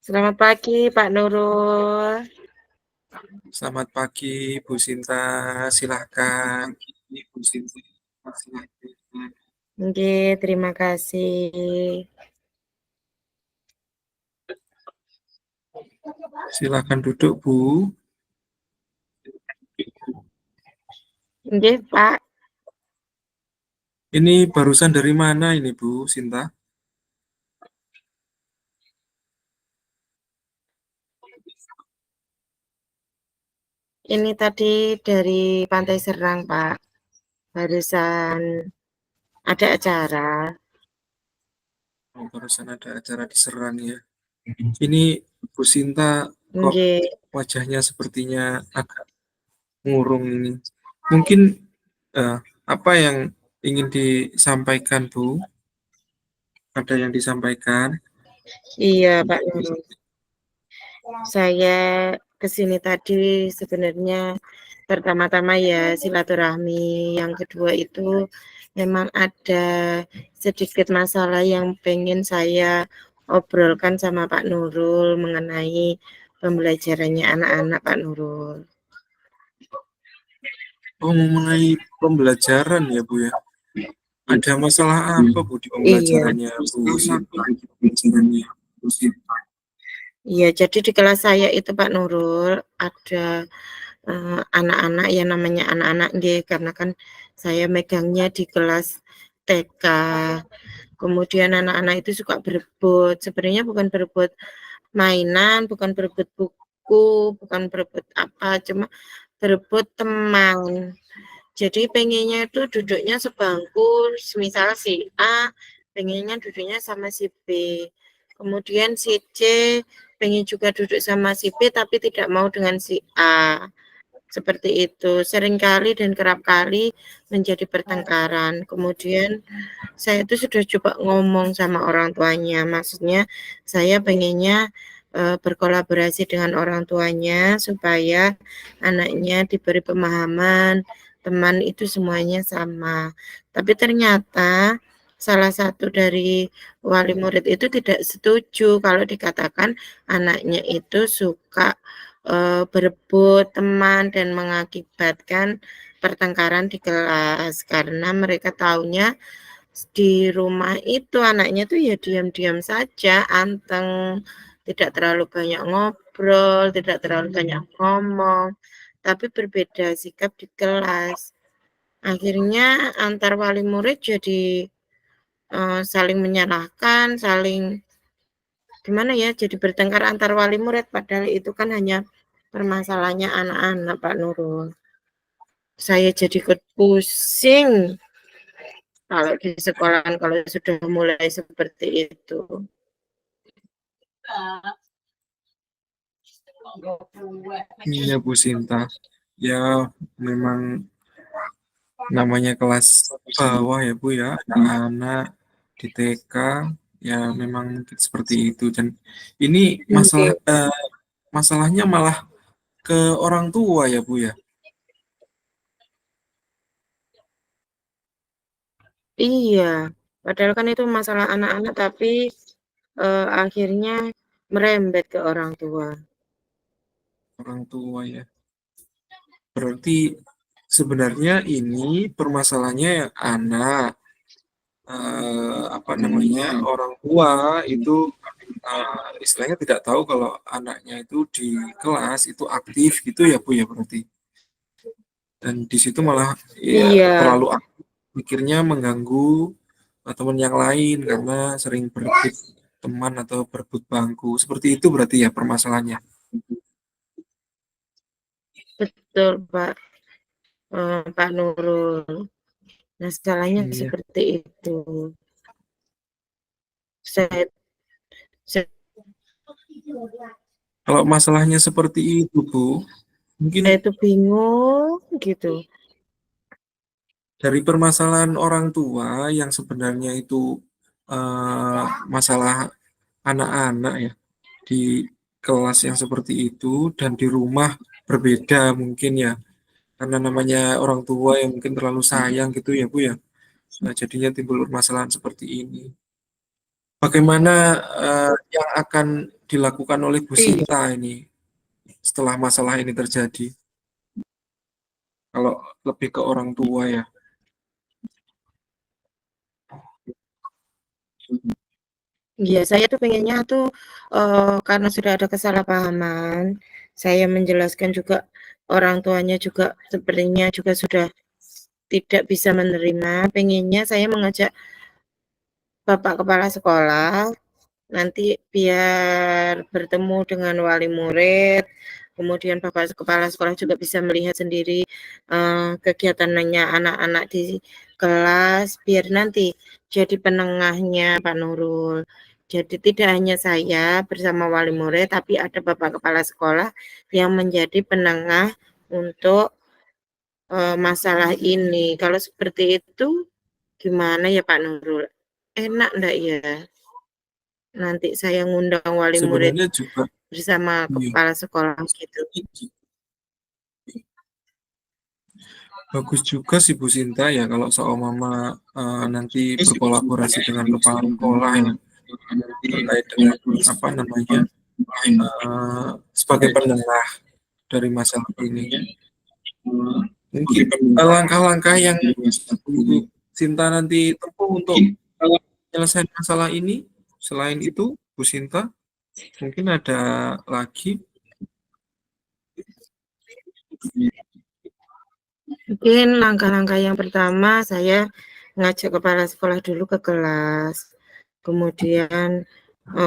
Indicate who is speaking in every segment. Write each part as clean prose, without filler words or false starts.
Speaker 1: Selamat pagi Pak Nurul.
Speaker 2: Selamat pagi Bu Sinta, silahkan.
Speaker 1: Nggih, terima kasih.
Speaker 2: Silahkan duduk Bu.
Speaker 1: Nggih, Pak.
Speaker 2: Ini barusan dari mana ini Bu Sinta?
Speaker 1: Ini tadi dari Pantai Serang, Pak. Barusan ada acara.
Speaker 2: Oh, barusan ada acara di Serang ya. Ini Bu Sinta kok
Speaker 1: Nggih.
Speaker 2: wajahnya sepertinya agak murung ini. Mungkin eh, apa yang ingin disampaikan Bu? Ada yang disampaikan?
Speaker 1: Iya, Pak Nurul. Saya ke sini tadi sebenarnya pertama-tama ya silaturahmi. Yang kedua itu memang ada sedikit masalah yang pengen saya obrolkan sama Pak Nurul mengenai pembelajarannya anak-anak Pak Nurul.
Speaker 2: Oh, mengenai pembelajaran ya Bu ya. Ada masalah apa Bu di
Speaker 1: Iya,
Speaker 2: pembelajarannya Bu Sinta?
Speaker 1: iya. Jadi di kelas saya itu Pak Nurul ada anak-anak yang namanya anak-anak nggih, karena kan saya megangnya di kelas TK. Kemudian anak-anak itu suka berebut. Sebenarnya bukan berebut mainan, bukan berebut buku, bukan berebut apa, cuma berebut teman. Jadi pengennya itu duduknya sebangku, misal si A pengennya duduknya sama si B. Kemudian si C pengen juga duduk sama si B tapi tidak mau dengan si A. Seperti itu. Seringkali dan kerap kali menjadi pertengkaran. Kemudian saya itu sudah coba ngomong sama orang tuanya. Maksudnya saya pengennya berkolaborasi dengan orang tuanya supaya anaknya diberi pemahaman teman itu semuanya sama. Tapi ternyata salah satu dari wali murid itu tidak setuju kalau dikatakan anaknya itu suka berebut teman dan mengakibatkan pertengkaran di kelas karena mereka taunya di rumah itu anaknya tuh ya diam-diam saja, anteng, tidak terlalu banyak ngobrol, tidak terlalu banyak ngomong, tapi berbeda sikap di kelas. Akhirnya antar wali murid jadi saling menyalahkan, saling gimana ya, jadi bertengkar antar wali murid, padahal itu kan hanya permasalahannya anak-anak, Pak Nurul. Saya jadi ikut pusing kalau di sekolahan kalau sudah mulai seperti itu.
Speaker 2: Iya Bu Sinta, ya memang namanya kelas bawah ya Bu ya, anak di TK ya memang mungkin seperti itu dan ini
Speaker 1: Oke.
Speaker 2: masalahnya malah ke orang tua ya Bu ya.
Speaker 1: Iya, padahal kan itu masalah anak-anak tapi akhirnya merembet ke orang tua.
Speaker 2: Orang tua ya. Berarti sebenarnya ini permasalahannya yang anak apa namanya orang tua itu istilahnya tidak tahu kalau anaknya itu di kelas itu aktif gitu ya Bu ya berarti. Dan di situ malah ya
Speaker 1: Iya,
Speaker 2: terlalu aktif, mikirnya mengganggu teman yang lain karena sering berebut teman atau berebut bangku. Seperti itu berarti ya permasalahannya.
Speaker 1: betul Pak, Pak Nurul. Nah, salahnya
Speaker 2: Iya.
Speaker 1: seperti itu. Saya saya
Speaker 2: Kalau masalahnya seperti itu Bu, mungkin
Speaker 1: itu bingung gitu.
Speaker 2: dari permasalahan orang tua yang sebenarnya itu masalah anak-anak ya di kelas yang seperti itu dan di rumah berbeda mungkin ya karena namanya orang tua yang mungkin terlalu sayang gitu ya Bu ya. Nah, jadinya timbul permasalahan seperti ini. Bagaimana yang akan dilakukan oleh Bu
Speaker 1: Iya.
Speaker 2: Sinta ini setelah masalah ini terjadi? Kalau lebih ke orang tua ya.
Speaker 1: Iya, saya tuh pengennya tuh, karena sudah ada kesalahpahaman, saya menjelaskan juga orang tuanya juga sepertinya juga sudah tidak bisa menerima, pengennya saya mengajak bapak kepala sekolah, nanti biar bertemu dengan wali murid, kemudian bapak kepala sekolah juga bisa melihat sendiri, kegiatannya anak-anak di kelas, biar nanti jadi penengahnya Pak Nurul. Jadi tidak hanya saya bersama wali murid, tapi ada bapak kepala sekolah yang menjadi penengah untuk, masalah ini. Kalau seperti itu gimana ya Pak Nurul? Enak ndak ya? Nanti saya ngundang wali murid
Speaker 2: Sebenarnya juga
Speaker 1: bersama
Speaker 2: iya,
Speaker 1: kepala sekolah gitu.
Speaker 2: bagus juga sih Bu Sinta ya kalau seumpama nanti berkolaborasi dengan kepala sekolah ya terkait dengan apa namanya sebagai penengah dari masalah ini. Mungkin langkah-langkah yang Bu Sinta nanti tempuh untuk menyelesaikan masalah ini, selain itu Bu Sinta mungkin ada lagi.
Speaker 1: Mungkin langkah-langkah yang pertama saya ngajak kepala sekolah dulu ke kelas. Kemudian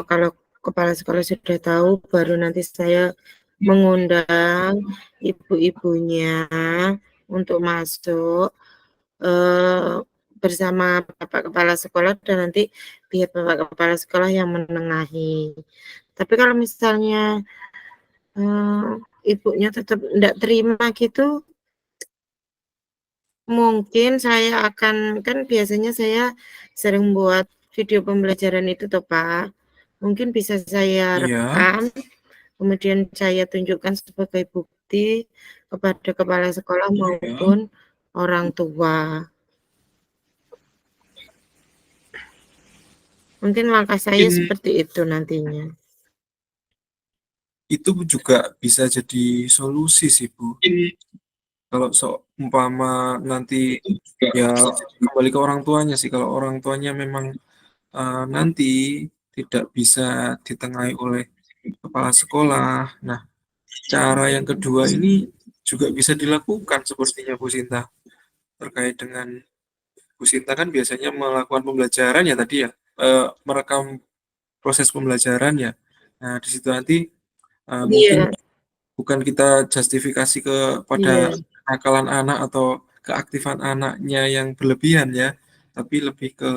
Speaker 1: kalau kepala sekolah sudah tahu baru nanti saya mengundang ibu-ibunya untuk masuk bersama bapak kepala sekolah dan nanti biar bapak kepala sekolah yang menengahi. Tapi kalau misalnya ibunya tetap tidak terima gitu, mungkin saya akan kan biasanya saya sering buat video pembelajaran itu toh Pak. Mungkin bisa saya
Speaker 2: Iya,
Speaker 1: rekam, kemudian saya tunjukkan sebagai bukti kepada kepala sekolah maupun orang tua. Mungkin langkah saya
Speaker 2: mungkin
Speaker 1: seperti itu nantinya.
Speaker 2: itu juga bisa jadi solusi sih Bu. Kalau umpama nanti ya kembali ke orang tuanya sih. Kalau orang tuanya memang nanti tidak bisa ditengahi oleh kepala sekolah. Nah, cara yang kedua ini juga bisa dilakukan sepertinya Bu Sinta. Terkait dengan Bu Sinta kan biasanya melakukan pembelajaran ya tadi ya, merekam proses pembelajaran ya. Nah, di situ nanti mungkin
Speaker 1: Iya,
Speaker 2: bukan kita justifikasi kepada
Speaker 1: iya,
Speaker 2: akalan anak atau keaktifan anaknya yang berlebihan ya, tapi lebih ke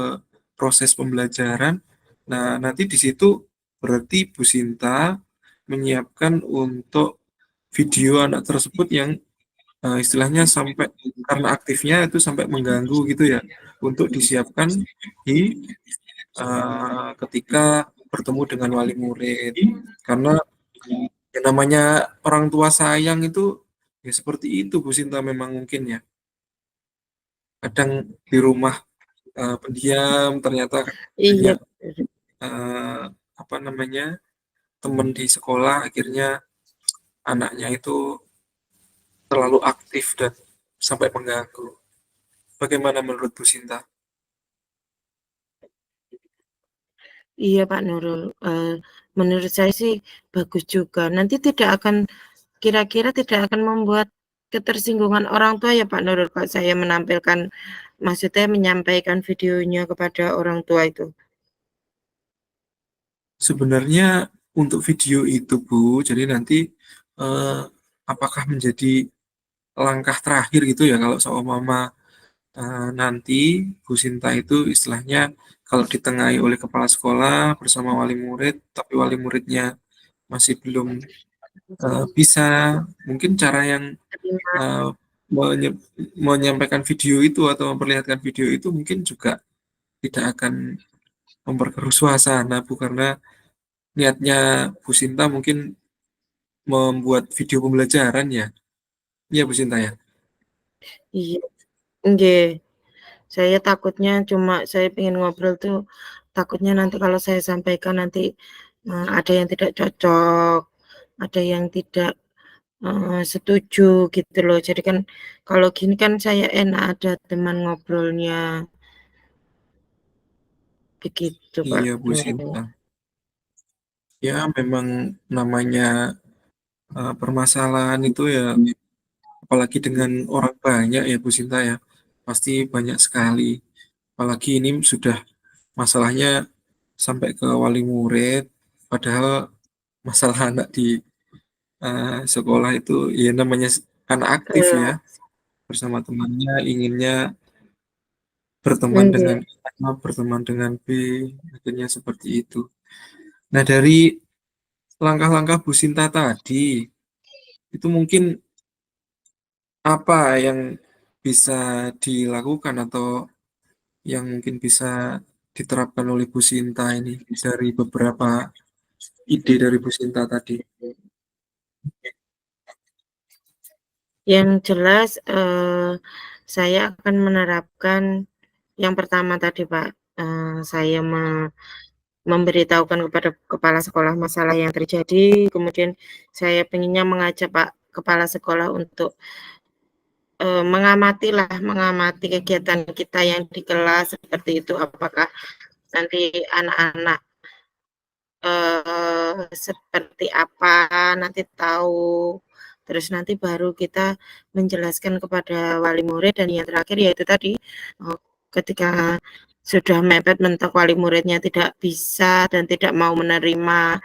Speaker 2: proses pembelajaran. Nah, nanti di situ berarti Bu Sinta menyiapkan untuk video anak tersebut yang istilahnya sampai karena aktifnya itu sampai mengganggu gitu ya, untuk disiapkan di ketika bertemu dengan wali murid. Karena yang namanya orang tua sayang itu ya seperti itu Bu Sinta memang mungkin ya. Kadang di rumah pendiam ternyata
Speaker 1: iya,
Speaker 2: banyak eh, apa namanya teman di sekolah akhirnya anaknya itu terlalu aktif dan sampai mengganggu. Bagaimana menurut Bu Sinta?
Speaker 1: iya Pak Nurul. Menurut saya sih bagus juga. Nanti tidak akan kira-kira tidak akan membuat ketersinggungan orang tua ya Pak Nurul kalau saya menampilkan maksudnya menyampaikan videonya kepada orang tua itu.
Speaker 2: Sebenarnya untuk video itu Bu, jadi nanti eh, apakah menjadi langkah terakhir gitu ya kalau seumpama nanti Bu Sinta itu istilahnya kalau ditengahi oleh kepala sekolah bersama wali murid, tapi wali muridnya masih belum bisa, mungkin cara yang
Speaker 1: Terima.
Speaker 2: eh, menye- menyampaikan video itu atau memperlihatkan video itu mungkin juga tidak akan memperkeruh suasana Bu, karena niatnya Bu Sinta mungkin membuat video pembelajaran ya. Iya Bu Sinta ya.
Speaker 1: Iya, nggih. Saya takutnya cuma saya pengen ngobrol tuh takutnya nanti kalau saya sampaikan nanti, ada yang tidak cocok, ada yang tidak, setuju gitu loh. Jadi kan kalau gini kan saya enak ada teman ngobrolnya, begitu Pak
Speaker 2: Iya Bu
Speaker 1: Nurul.
Speaker 2: Sinta. Ya memang namanya permasalahan itu ya, apalagi dengan orang banyak ya Bu Sinta ya, pasti banyak sekali. Apalagi ini sudah masalahnya sampai ke wali murid, padahal masalah anak di sekolah itu ya namanya anak aktif ya,
Speaker 1: Betul,
Speaker 2: bersama temannya inginnya berteman
Speaker 1: nggih.
Speaker 2: dengan A, berteman dengan B, akhirnya seperti itu. Nah, dari langkah-langkah Bu Sinta tadi, itu mungkin apa yang bisa dilakukan atau yang mungkin bisa diterapkan oleh Bu Sinta ini dari beberapa ide dari Bu Sinta tadi?
Speaker 1: Yang jelas, saya akan menerapkan yang pertama tadi Pak, saya memberitahukan kepada kepala sekolah masalah yang terjadi, kemudian saya pengennya mengajak Pak kepala sekolah untuk, mengamati kegiatan kita yang di kelas seperti itu, apakah nanti anak-anak, seperti apa, nanti tahu, terus nanti baru kita menjelaskan kepada wali murid dan yang terakhir yaitu tadi, ketika sudah mepet mentok wali muridnya tidak bisa dan tidak mau menerima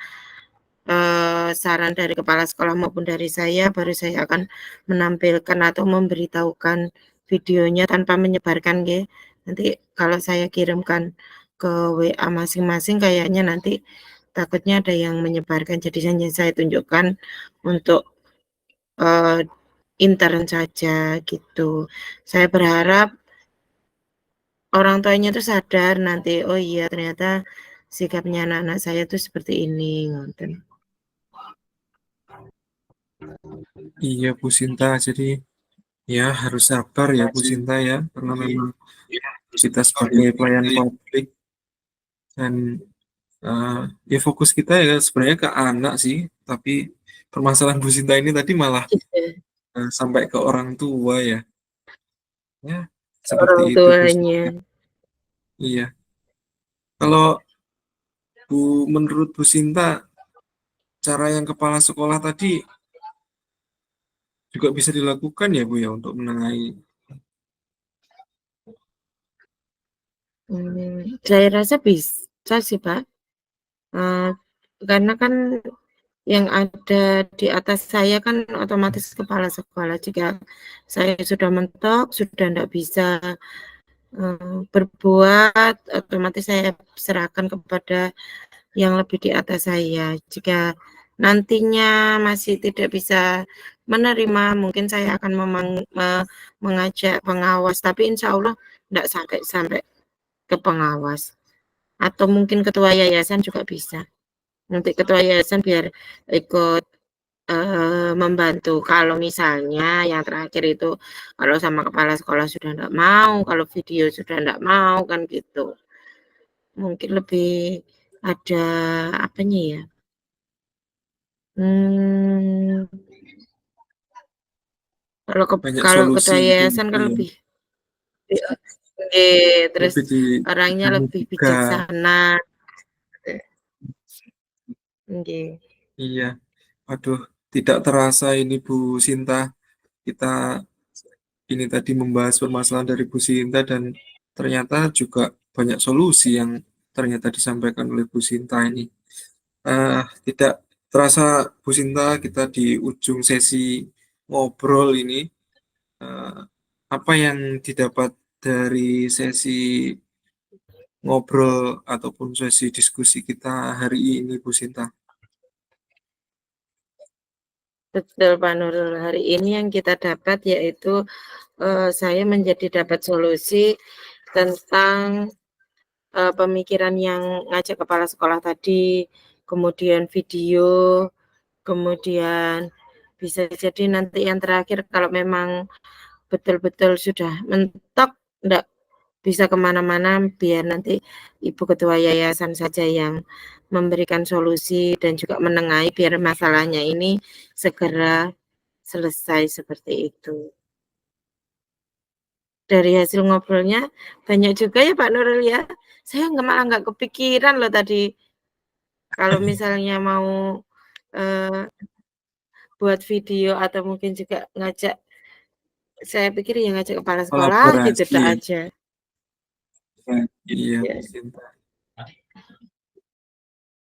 Speaker 1: saran dari kepala sekolah maupun dari saya, baru saya akan menampilkan atau memberitahukan videonya tanpa menyebarkan nggih. Nanti kalau saya kirimkan ke WA masing-masing kayaknya nanti takutnya ada yang menyebarkan, jadi hanya saya tunjukkan untuk, eee, intern saja gitu. Saya berharap orang tuanya itu sadar nanti, "Oh iya ternyata sikapnya anak-anak saya tuh seperti ini," ngoten.
Speaker 2: Iya Bu Sinta, jadi ya harus sabar ya Bu Sinta ya, karena memang kita sebagai pelayan publik dan ya fokus kita ya sebenarnya ke anak sih, tapi permasalahan Bu Sinta ini tadi malah
Speaker 1: Gitu,
Speaker 2: sampai ke orang tua ya. Ya, seperti
Speaker 1: orang
Speaker 2: itu Bu
Speaker 1: tuanya.
Speaker 2: Sinta. Iya. Kalau menurut Bu Sinta, cara yang kepala sekolah tadi juga bisa dilakukan ya Bu ya untuk menengahi.
Speaker 1: Saya rasa bisa sih, Pak, eee, karena kan yang ada di atas saya kan otomatis kepala sekolah. Jika saya sudah mentok, sudah ndak bisa, berbuat, otomatis saya serahkan kepada yang lebih di atas saya. Jika nantinya masih tidak bisa menerima, mungkin saya akan mengajak pengawas, tapi insya Allah ndak sampai sampai ke pengawas. Atau mungkin ketua yayasan juga bisa. Nanti ketua yayasan biar ikut, membantu. Kalau misalnya yang terakhir itu, kalau sama kepala sekolah sudah nggak mau, kalau video sudah nggak mau, kan gitu. Mungkin lebih ada apanya ya, mmm,
Speaker 2: Banyak
Speaker 1: kalau
Speaker 2: solusi
Speaker 1: ketua
Speaker 2: gitu
Speaker 1: yayasan
Speaker 2: Bu
Speaker 1: kan
Speaker 2: ya.
Speaker 1: lebih nggih, terus
Speaker 2: Lebih
Speaker 1: orangnya
Speaker 2: dipahami
Speaker 1: lebih
Speaker 2: juga.
Speaker 1: bijaksana, nggih.
Speaker 2: Iya. Aduh, tidak terasa ini Bu Sinta. Kita ini tadi membahas permasalahan dari Bu Sinta dan ternyata juga banyak solusi yang ternyata disampaikan oleh Bu Sinta ini. Tidak terasa Bu Sinta kita di ujung sesi ngobrol ini. Eh, apa yang didapat dari sesi ngobrol ataupun sesi diskusi kita hari ini Bu Sinta?
Speaker 1: Betul Pak Nurul, hari ini yang kita dapat yaitu, saya menjadi dapat solusi tentang, pemikiran yang ngajak kepala sekolah tadi, kemudian video, kemudian bisa jadi nanti yang terakhir kalau memang betul-betul sudah mentok, ndak bisa kemana-mana biar nanti Ibu Ketua Yayasan saja yang memberikan solusi dan juga menengahi biar masalahnya ini segera selesai seperti itu. Dari hasil ngobrolnya banyak juga ya Pak Nurul ya. Saya malah nggak kepikiran loh tadi kalau misalnya mau buat video atau mungkin juga ngajak, saya pikir ya ngajak kepala sekolah gitu
Speaker 2: Kolaborasi
Speaker 1: tak
Speaker 2: ya.
Speaker 1: aja.
Speaker 2: Iya, Bu
Speaker 1: Ya.
Speaker 2: Sinta.